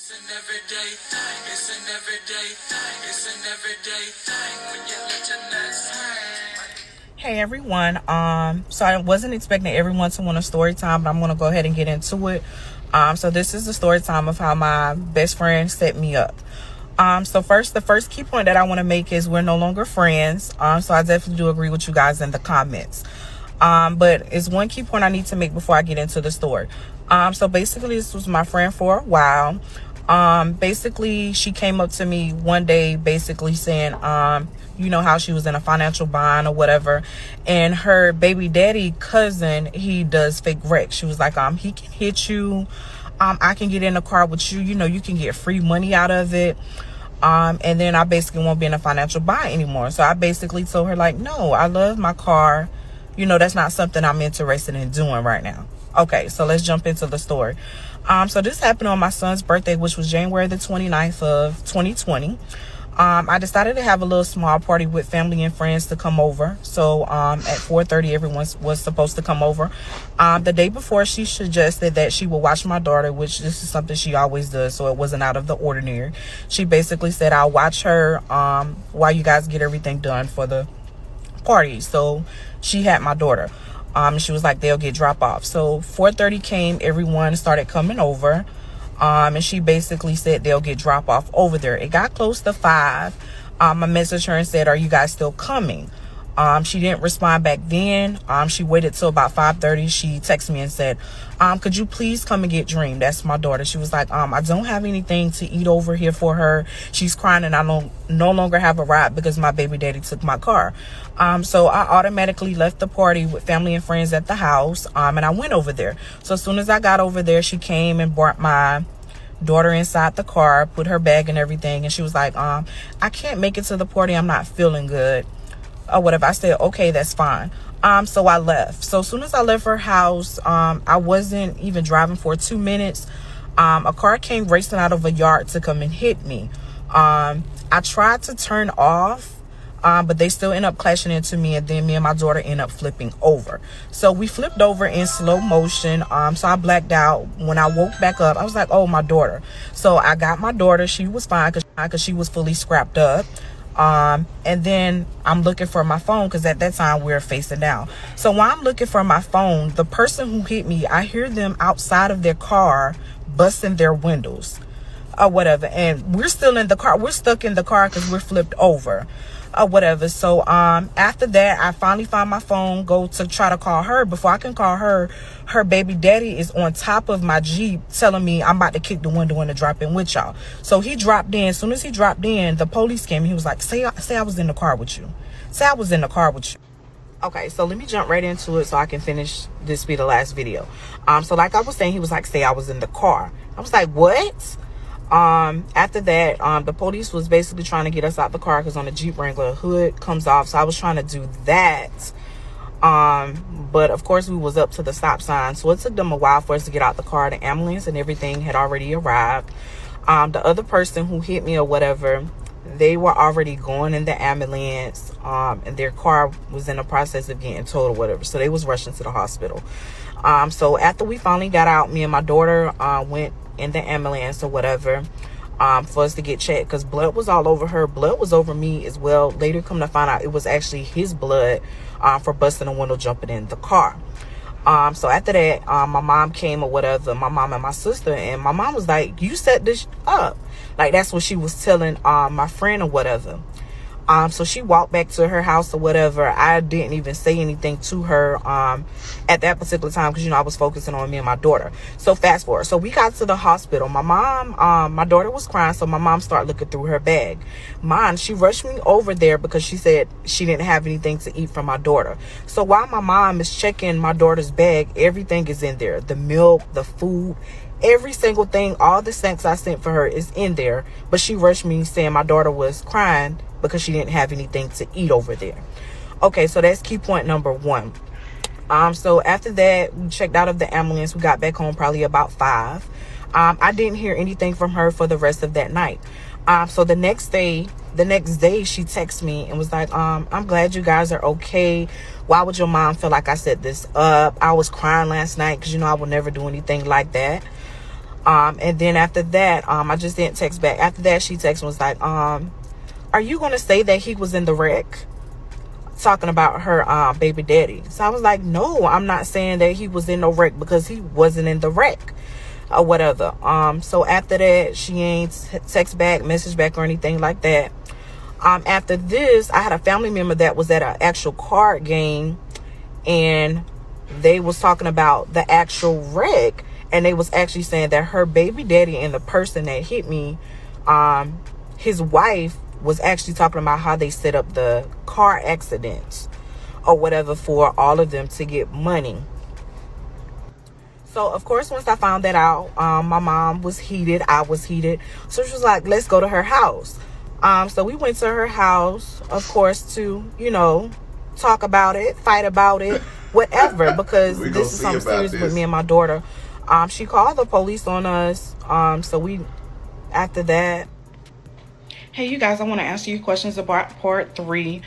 It's an everyday thing. It's an everyday thing. It's an everyday thing when you let your nuts hang. Hey everyone. So I wasn't expecting everyone to want a story time, but I'm gonna go ahead and get into it. So this is the story time of how my best friend set me up. So the first key point that I want to make is we're no longer friends. So I definitely do agree with you guys in the comments. But it's one key point I need to make before I get into the story. So basically this was my friend for a while. Basically she came up to me one day basically saying, you know how she was in a financial bind or whatever, and her baby daddy cousin, he does fake wreck. She was like, he can hit you, I can get in the car with you, you know, you can get free money out of it, and then I basically won't be in a financial bind anymore. So I basically told her, like, no, I love my car, you know, that's not something I'm interested in doing right now. Okay, so let's jump into the story. So this happened on my son's birthday, which was January the 29th of 2020. I decided to have a little small party with family and friends to come over. So at 4:30, everyone was supposed to come over. The day before, she suggested that she would watch my daughter, which this is something she always does, so it wasn't out of the ordinary. She basically said, I'll watch her while you guys get everything done for the party. So she had my daughter. She was like, they'll get drop off. So 4:30 came, everyone started coming over. And she basically said they'll get drop off over there. It got close to 5. I messaged her and said, are you guys still coming? She didn't respond back then. She waited till about 5:30. She texted me and said, could you please come and get Dream? That's my daughter. She was like, I don't have anything to eat over here for her. She's crying and I no longer have a ride because my baby daddy took my car. So I automatically left the party with family and friends at the house. And I went over there. So as soon as I got over there, she came and brought my daughter inside the car, put her bag and everything. And she was like, I can't make it to the party. I'm not feeling good. Or whatever. I said, okay, that's fine. So I left. So as soon as I left her house, I wasn't even driving for 2 minutes. A car came racing out of a yard to come and hit me. I tried to turn off, but they still end up clashing into me, and then me and my daughter end up flipping over. So we flipped over in slow motion. So I blacked out. When I woke back up, I was like, oh, my daughter. So I got my daughter. She was fine because she was fully scrapped up. And then I'm looking for my phone because at that time we were facing down. So while I'm looking for my phone, the person who hit me, I hear them outside of their car busting their windows or whatever. And we're still in the car. We're stuck in the car because we're flipped over or whatever. So after that, I finally find my phone, go to try to call her. Before I can call her, her baby daddy is on top of my Jeep telling me I'm about to kick the window in and drop in with y'all. So he dropped in. As soon as he dropped in, the police came. He was like, say I was in the car with you. Say I was in the car with you. Okay, so let me jump right into it so I can finish this be the last video. So like I was saying, he was like, say I was in the car. I was like, what? After that, the police was basically trying to get us out the car because on the Jeep Wrangler, hood comes off. So I was trying to do that. But of course we was up to the stop sign. So it took them a while for us to get out the car. The ambulance and everything had already arrived. The other person who hit me or whatever, they were already going in the ambulance. And their car was in the process of getting towed or whatever. So they was rushing to the hospital. So after we finally got out, me and my daughter, went in the ambulance or whatever, for us to get checked because blood was all over her. Blood was over me as well. Later come to find out it was actually his blood for busting a window, jumping in the car. So after that, my mom came or whatever, my mom and my sister, and my mom was like, you set this up. Like that's what she was telling my friend or whatever. So she walked back to her house or whatever. I didn't even say anything to her at that particular time because, you know, I was focusing on me and my daughter. So fast forward. So we got to the hospital. My mom, my daughter was crying. So my mom started looking through her bag. She rushed me over there because she said she didn't have anything to eat for my daughter. So while my mom is checking my daughter's bag, everything is in there. The milk, the food, every single thing, all the snacks I sent for her is in there. But she rushed me saying my daughter was crying because she didn't have anything to eat over there. Okay, so that's key point number 1. So after that, we checked out of the ambulance. We got back home probably about 5. I didn't hear anything from her for the rest of that night. So the next day, she texted me and was like, I'm glad you guys are okay. Why would your mom feel like I set this up? I was crying last night because, you know, I would never do anything like that. And then after that, I just didn't text back. After that, she texted and was like, are you going to say that he was in the wreck? Talking about her baby daddy. So I was like, no, I'm not saying that he was in the wreck, because he wasn't in the wreck or whatever. So after that, she ain't text back, message back, or anything like that. After this, I had a family member that was at an actual card game, and they was talking about the actual wreck, and they was actually saying that her baby daddy and the person that hit me, his wife, was actually talking about how they set up the car accidents or whatever for all of them to get money. So of course, once I found that out, my mom was heated, I was heated, so she was like, let's go to her house. So we went to her house, of course, to, you know, talk about it, fight about it, whatever, because this is something serious with me and my daughter. She called the police on us. So we, after that. Hey, you guys, I want to answer your questions about part 3.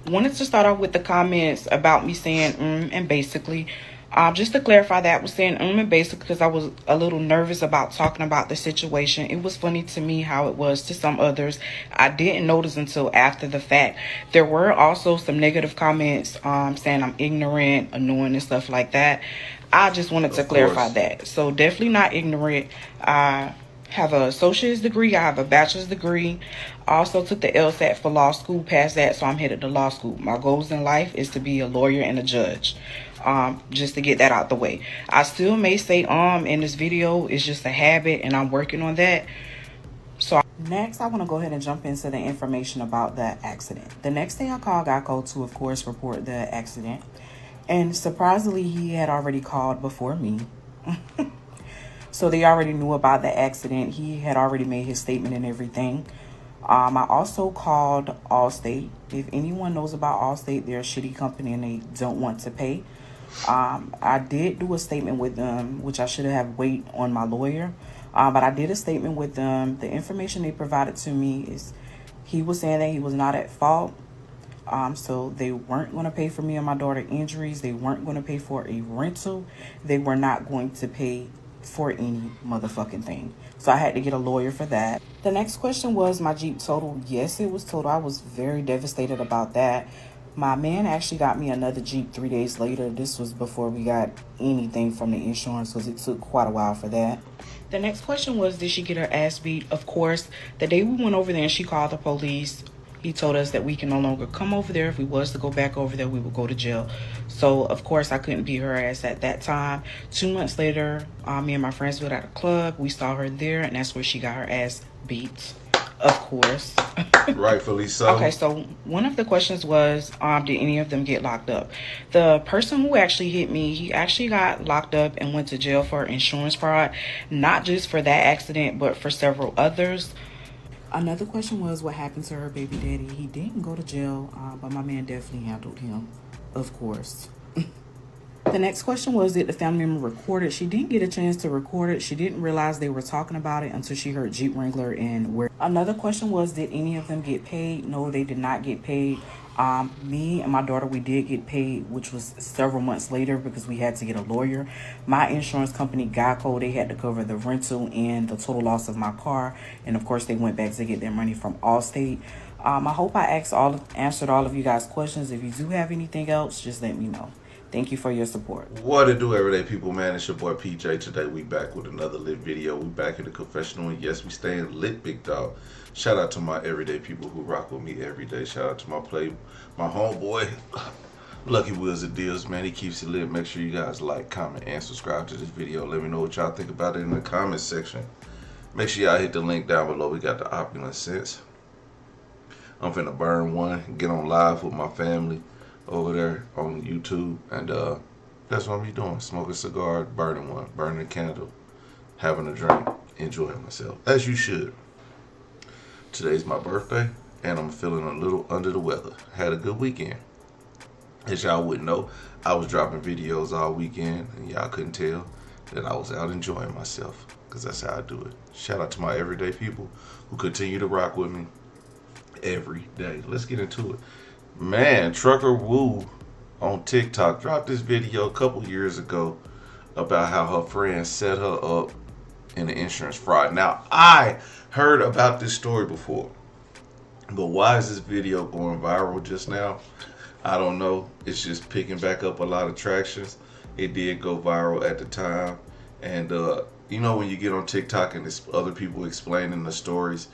Wanted to start off with the comments about me saying and basically. Just to clarify that, I was saying and basically because I was a little nervous about talking about the situation. It was funny to me how it was to some others. I didn't notice until after the fact. There were also some negative comments saying I'm ignorant, annoying, and stuff like that. I just wanted to clarify that. So definitely not ignorant. I have an associate's degree. I have a bachelor's degree. I also took the LSAT for law school, passed that, so I'm headed to law school. My goals in life is to be a lawyer and a judge. Just to get that out the way. I still may say in this video. It's just a habit, and I'm working on that. So next, I want to go ahead and jump into the information about the accident. The next day, I called Geico to, of course, report the accident. And surprisingly, he had already called before me. So they already knew about the accident. He had already made his statement and everything. I also called Allstate. If anyone knows about Allstate, they're a shitty company and they don't want to pay. I did do a statement with them, which I should have waited on my lawyer. But I did a statement with them. The information they provided to me is he was saying that he was not at fault. So they weren't going to pay for me and my daughter injuries. They weren't going to pay for a rental. They were not going to pay for any motherfucking thing. So I had to get a lawyer for that. The next question was my Jeep totaled. Yes, it was totaled. I was very devastated about that. My man actually got me another Jeep 3 days later. This was before we got anything from the insurance, because it took quite a while for that. The next question was, did she get her ass beat? Of course, the day we went over there and she called the police, he told us that we can no longer come over there. If we was to go back over there, we would go to jail. So, of course, I couldn't beat her ass at that time. 2 months later, me and my friends were at a club. We saw her there, and that's where she got her ass beat, of course. Rightfully so. Okay, so one of the questions was, did any of them get locked up? The person who actually hit me, he actually got locked up and went to jail for insurance fraud. Not just for that accident, but for several others. Another question was, what happened to her baby daddy? He didn't go to jail, but my man definitely handled him, of course. The next question was, did the family member record it? She didn't get a chance to record it. She didn't realize they were talking about it until she heard Jeep Wrangler and where. Another question was, did any of them get paid? No, they did not get paid. Me and my daughter, we did get paid, which was several months later because we had to get a lawyer. My insurance company, Geico, they had to cover the rental and the total loss of my car. And of course, they went back to get their money from Allstate. I hope I answered all of you guys' questions. If you do have anything else, just let me know. Thank you for your support. What it do, everyday people, man? It's your boy PJ. Today we back with another lit video. We back in the confessional, and yes, we staying lit, big dog. Shout out to my everyday people who rock with me every day. Shout out to my homeboy, Lucky Wheels and Deals, man. He keeps it lit. Make sure you guys like, comment, and subscribe to this video. Let me know what y'all think about it in the comment section. Make sure y'all hit the link down below. We got the Opulence Scents. I'm finna burn one, get on live with my family over there on YouTube, and that's what I'm doing. Smoking a cigar, burning one, burning a candle, having a drink, enjoying myself, as you should. Today's my birthday, and I'm feeling a little under the weather. Had a good weekend. As y'all would know, I was dropping videos all weekend, and y'all couldn't tell that I was out enjoying myself, because that's how I do it. Shout out to my everyday people who continue to rock with me every day. Let's get into it. Man, Trucker Woo on TikTok dropped this video a couple years ago about how her friend set her up in the insurance fraud. Now, I heard about this story before, but why is this video going viral just now? I don't know. It's just picking back up a lot of tractions. It did go viral at the time. And, you know, when you get on TikTok and it's other people explaining the stories,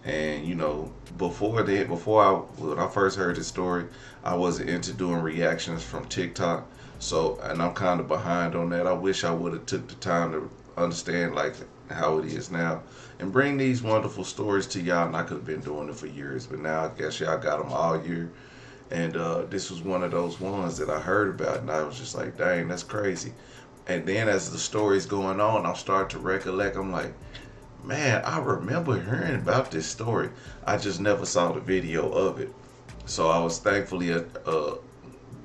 and you know, when I first heard this story, I wasn't into doing reactions from TikTok. So, and I'm kind of behind on that. I wish I would have took the time to understand like how it is now and bring these wonderful stories to y'all. And I could have been doing it for years, but now I guess y'all got them all year. And this was one of those ones that I heard about, and I was just like, dang, that's crazy. And then as the story's going on, I'm starting to recollect. I'm like, man, I remember hearing about this story. I just never saw the video of it. So I was thankfully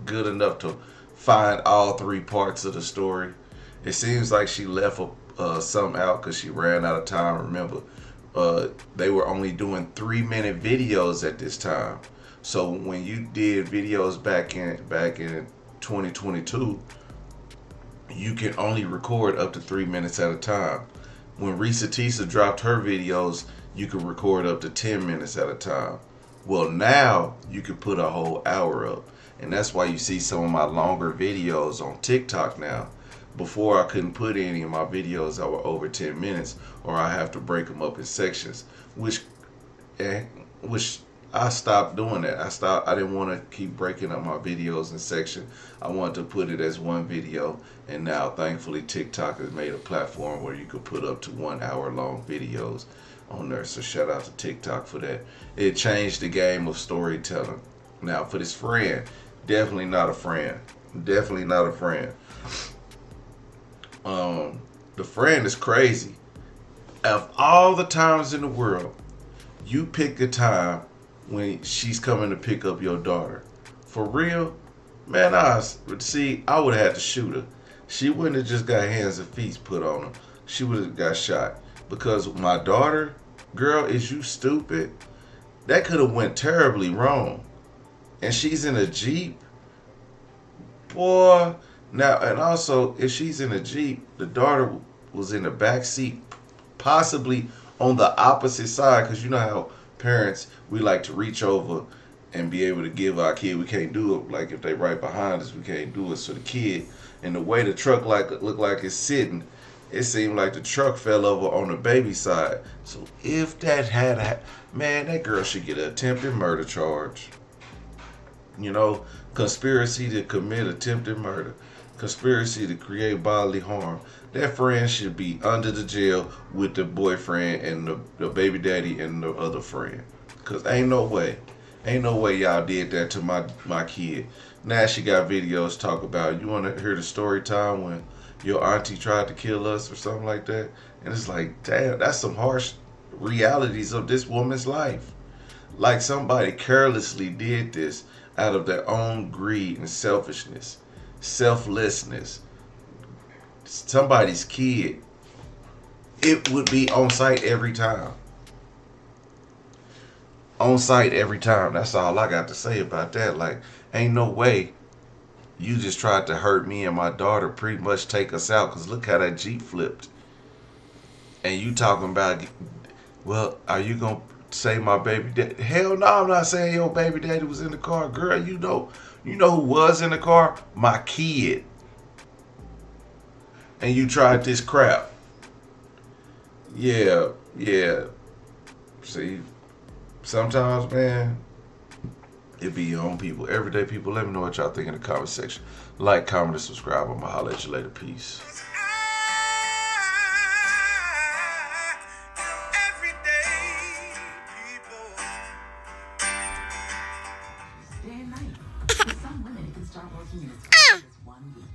good enough to find all three parts of the story. It seems like she left some out because she ran out of time. Remember, they were only doing 3-minute videos at this time. So when you did videos back in 2022, you can only record up to 3 minutes at a time. When Risa Tisa dropped her videos, you could record up to 10 minutes at a time. Well, now you can put a whole hour up. And that's why you see some of my longer videos on TikTok now. Before, I couldn't put any of my videos that were over 10 minutes, or I have to break them up in sections, which I stopped doing that. I didn't want to keep breaking up my videos in sections. I wanted to put it as one video. And now, thankfully, TikTok has made a platform where you could put up to 1 hour long videos on there. So shout out to TikTok for that. It changed the game of storytelling. Now, for this friend, definitely not a friend. Definitely not a friend. The friend is crazy. Of all the times in the world, you pick a time when she's coming to pick up your daughter. For real? Man, I would have had to shoot her. She wouldn't have just got hands and feet put on her. She would have got shot. Because my daughter, girl, is you stupid? That could have went terribly wrong. And she's in a Jeep. Boy. Now, and also, if she's in a Jeep, the daughter was in the back seat, possibly on the opposite side, because you know how parents, we like to reach over and be able to give our kid. We can't do it like if they right behind us. We can't do it. So the kid, and the way the truck look like it's sitting, it seemed like the truck fell over on the baby side. So if that had, man, that girl should get an attempted murder charge. You know, conspiracy to commit attempted murder, conspiracy to create bodily harm. That friend should be under the jail with the boyfriend and the baby daddy and the other friend. Cause ain't no way y'all did that to my kid. Now she got videos talk about, you want to hear the story time when your auntie tried to kill us or something like that? And it's like, damn, that's some harsh realities of this woman's life. Like somebody carelessly did this out of their own greed and selfishness, selflessness. Somebody's kid, it would be on site every time. On site every time. That's all I got to say about that. Like, ain't no way you just tried to hurt me and my daughter, pretty much take us out, because look how that Jeep flipped. And you talking about, well, are you going to say my baby daddy? Hell no, I'm not saying your baby daddy was in the car. Girl, you know who was in the car? My kid. And you tried this crap. Yeah. See, sometimes, man, it be your own people. Everyday people, let me know what y'all think in the comment section. Like, comment, and subscribe. I'm going to holler at you later. Peace. Some women can start working in as fast as 1 week.